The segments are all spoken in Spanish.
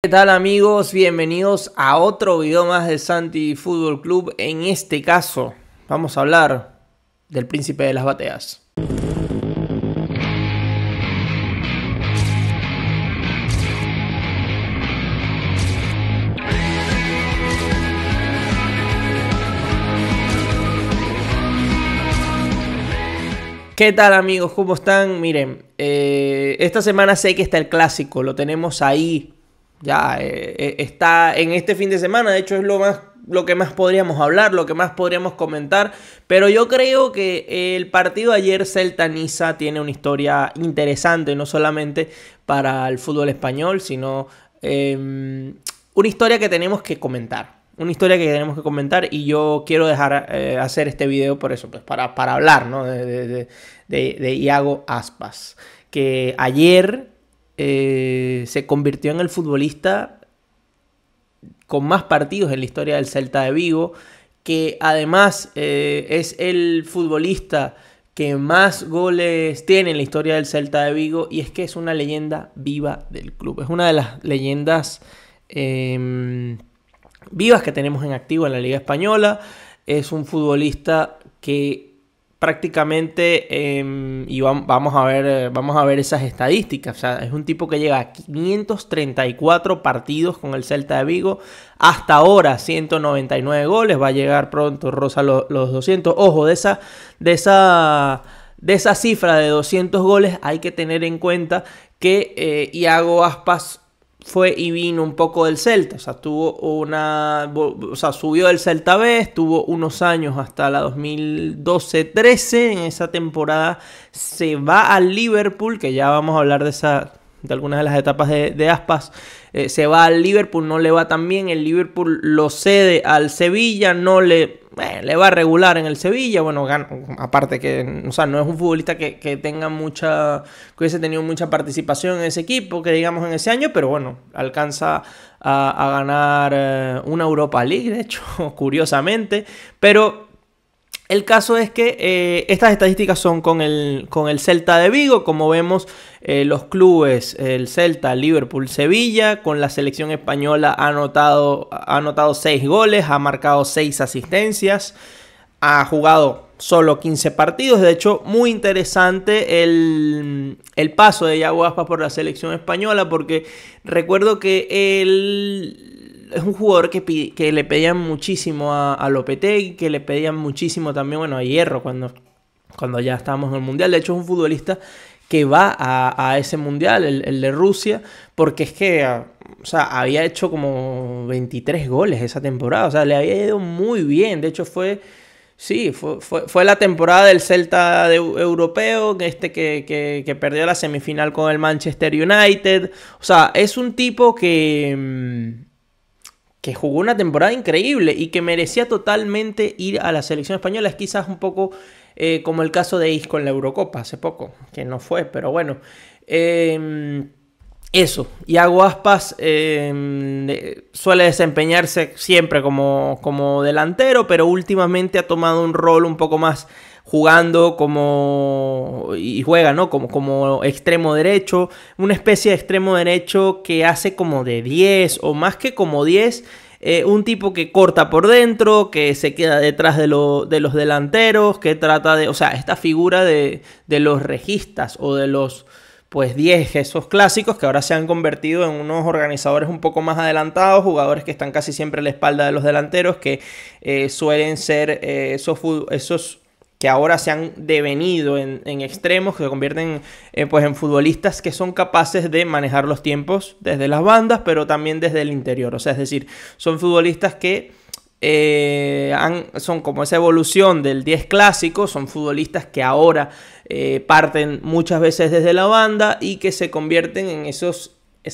¿Qué tal amigos? Bienvenidos a otro video más de Santi Fútbol Club. En este caso vamos a hablar del príncipe de las bateas. ¿Qué tal amigos? ¿Cómo están? Miren, esta semana sé que está el clásico, lo tenemos ahí. Ya está en este fin de semana, de hecho es lo que más podríamos hablar, lo que más podríamos comentar. Pero yo creo que el partido de ayer Celta-Niza tiene una historia interesante, no solamente para el fútbol español, sino una historia que tenemos que comentar. Una historia que tenemos que comentar y yo quiero dejar hacer este video por eso, pues para hablar, ¿no? de Iago Aspas, que ayer se convirtió en el futbolista con más partidos en la historia del Celta de Vigo, que además es el futbolista que más goles tiene en la historia del Celta de Vigo, y es que es una leyenda viva del club, es una de las leyendas vivas que tenemos en activo en la Liga Española. Es un futbolista que prácticamente, y vamos a ver esas estadísticas, o sea, es un tipo que llega a 534 partidos con el Celta de Vigo, hasta ahora 199 goles, va a llegar pronto, roza los 200. Ojo, de esa cifra de 200 goles hay que tener en cuenta que Iago Aspas fue y vino un poco del Celta, o sea, subió del Celta B, estuvo unos años hasta la 2012-13, en esa temporada se va al Liverpool, que ya vamos a hablar de algunas de las etapas de Aspas. Se va al Liverpool, no le va tan bien, el Liverpool lo cede al Sevilla, le va regular en el Sevilla, bueno, aparte que, o sea, no es un futbolista que hubiese tenido mucha participación en ese equipo, que digamos en ese año, pero bueno, alcanza a ganar una Europa League, de hecho, curiosamente, pero el caso es que estas estadísticas son con el Celta de Vigo. Como vemos, los clubes, el Celta, Liverpool, Sevilla, con la selección española ha anotado 6 goles, ha marcado 6 asistencias, ha jugado solo 15 partidos. De hecho, muy interesante el paso de Iago Aspas por la selección española, porque recuerdo que es un jugador que le pedían muchísimo a Lopetegui, que le pedían muchísimo también, bueno, a Hierro cuando ya estábamos en el Mundial. De hecho, es un futbolista que va a ese Mundial, el de Rusia, porque es que, o sea, había hecho como 23 goles esa temporada, o sea, le había ido muy bien. De hecho, fue la temporada del Celta europeo, que perdió la semifinal con el Manchester United. O sea, es un tipo que jugó una temporada increíble y que merecía totalmente ir a la selección española. Es quizás un poco como el caso de Isco en la Eurocopa hace poco, que no fue, pero bueno. Eso, Iago Aspas suele desempeñarse siempre como delantero, pero últimamente ha tomado un rol un poco más jugando juega, ¿no? Como extremo derecho, una especie de extremo derecho que hace como de 10 o más que como 10, un tipo que corta por dentro, que se queda detrás de los delanteros, que trata de, o sea, esta figura de los registas o de los 10, esos clásicos que ahora se han convertido en unos organizadores un poco más adelantados, jugadores que están casi siempre a la espalda de los delanteros, que suelen ser esos que ahora se han devenido en extremos, que se convierten en futbolistas que son capaces de manejar los tiempos desde las bandas, pero también desde el interior. O sea, es decir, son futbolistas que son como esa evolución del 10 clásico, son futbolistas que ahora parten muchas veces desde la banda y que se convierten en esa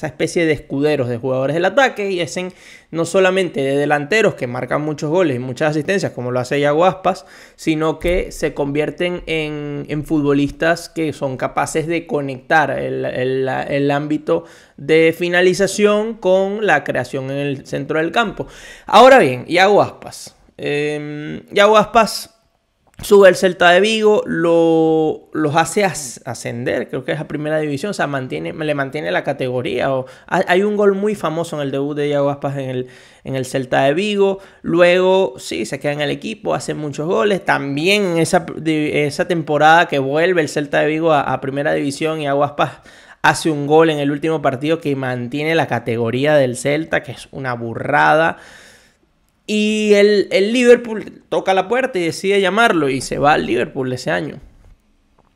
especie de escuderos de jugadores del ataque, y hacen no solamente de delanteros que marcan muchos goles y muchas asistencias como lo hace Iago Aspas, sino que se convierten en futbolistas que son capaces de conectar el ámbito de finalización con la creación en el centro del campo. Ahora bien, Iago Aspas. Iago Aspas Sube el Celta de Vigo, los hace ascender, creo que es a primera división, o sea, le mantiene la categoría. Hay un gol muy famoso en el debut de Iago Aspas en el Celta de Vigo. Luego, sí, se queda en el equipo, hace muchos goles. También en esa temporada que vuelve el Celta de Vigo a primera división, Iago Aspas hace un gol en el último partido que mantiene la categoría del Celta, que es una burrada. Y el Liverpool toca la puerta y decide llamarlo y se va al Liverpool ese año.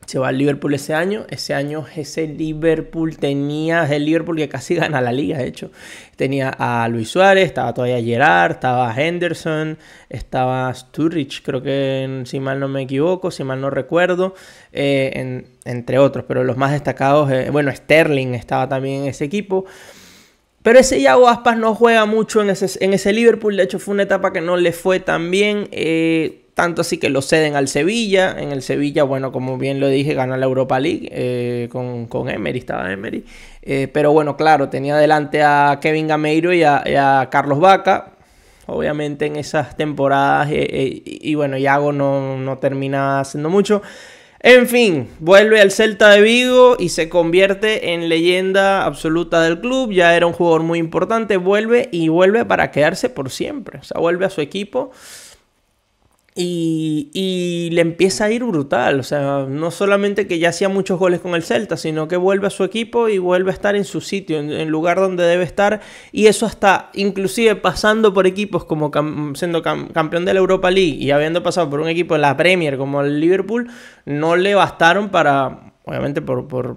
Se va al Liverpool ese año. Ese Liverpool tenía... Es el Liverpool que casi gana la liga, de hecho. Tenía a Luis Suárez, estaba todavía Gerrard, estaba Henderson, estaba Sturridge, creo que si mal no me equivoco, si mal no recuerdo, entre otros. Pero los más destacados, bueno, Sterling estaba también en ese equipo. Pero ese Iago Aspas no juega mucho en ese Liverpool. De hecho, fue una etapa que no le fue tan bien. Tanto así que lo ceden al Sevilla. En el Sevilla, bueno, como bien lo dije, ganó la Europa League con Emery. Estaba Emery. Pero bueno, claro, tenía delante a Kevin Gameiro y a Carlos Vaca. Obviamente en esas temporadas. Y bueno, Iago no termina haciendo mucho. En fin, vuelve al Celta de Vigo y se convierte en leyenda absoluta del club. Ya era un jugador muy importante, vuelve para quedarse por siempre. O sea, vuelve a su equipo y le empieza a ir brutal. O sea, no solamente que ya hacía muchos goles con el Celta, sino que vuelve a su equipo y vuelve a estar en su sitio, en el lugar donde debe estar. Y eso hasta, inclusive pasando por equipos como siendo campeón de la Europa League y habiendo pasado por un equipo de la Premier como el Liverpool, no le bastaron para... Obviamente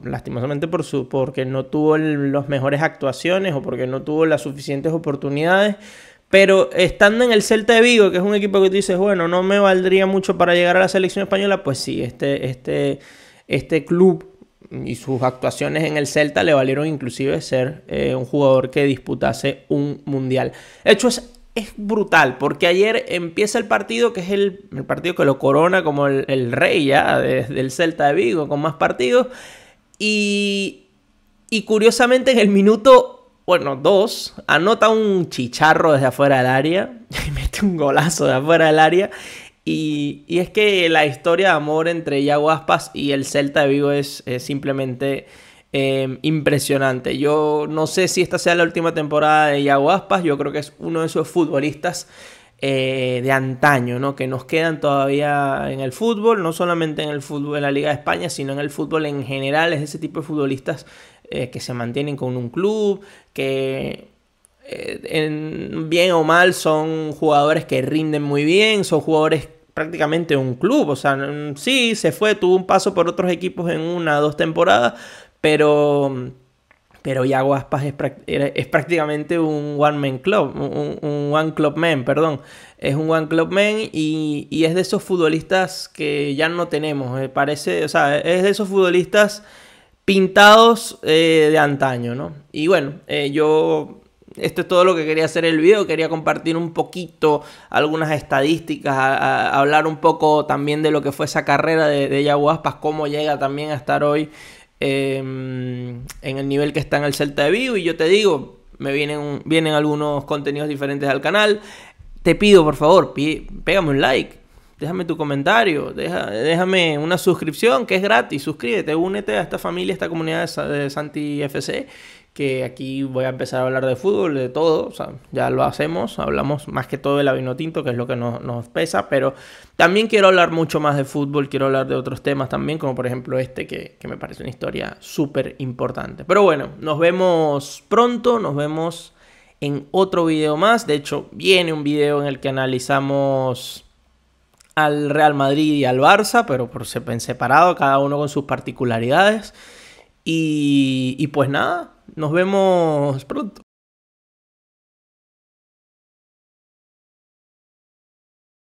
lastimosamente porque no tuvo las mejores actuaciones o porque no tuvo las suficientes oportunidades. Pero estando en el Celta de Vigo, que es un equipo que tú dices, bueno, no me valdría mucho para llegar a la selección española, pues sí, este club y sus actuaciones en el Celta le valieron inclusive ser un jugador que disputase un mundial. De hecho, es brutal, porque ayer empieza el partido, que es el partido que lo corona como el rey ya del Celta de Vigo, con más partidos. Y curiosamente en el minuto... Bueno, 2, anota un chicharro desde afuera del área y mete un golazo de afuera del área. Y es que la historia de amor entre Iago Aspas y el Celta de Vigo es simplemente impresionante. Yo no sé si esta sea la última temporada de Iago Aspas. Yo creo que es uno de esos futbolistas de antaño, ¿no? Que nos quedan todavía en el fútbol, no solamente en el fútbol en la Liga de España, sino en el fútbol en general. Es ese tipo de futbolistas que se mantienen con un club, que bien o mal son jugadores que rinden muy bien, son jugadores prácticamente de un club. O sea, sí, se fue, tuvo un paso por otros equipos en 1 o 2 temporadas, pero Iago Aspas es prácticamente un one-man club, un one club man, perdón. Es un one club man y es de esos futbolistas que ya no tenemos. Parece, o sea, es de esos futbolistas pintados de antaño, ¿no? Y bueno, esto es todo lo que quería hacer el video. Quería compartir un poquito algunas estadísticas, hablar un poco también de lo que fue esa carrera de Iago Aspas, cómo llega también a estar hoy en el nivel que está en el Celta de Vigo. Y yo te digo, me vienen algunos contenidos diferentes al canal. Te pido, por favor, pégame un like. Déjame tu comentario, déjame una suscripción que es gratis, suscríbete, únete a esta familia, a esta comunidad de Santi FC, que aquí voy a empezar a hablar de fútbol, de todo. O sea, ya lo hacemos, hablamos más que todo de la Vinotinto, que es lo que nos pesa, pero también quiero hablar mucho más de fútbol, quiero hablar de otros temas también, como por ejemplo que me parece una historia súper importante. Pero bueno, nos vemos pronto, nos vemos en otro video más. De hecho, viene un video en el que analizamos al Real Madrid y al Barça, pero en separado, cada uno con sus particularidades. Y pues nada, nos vemos pronto.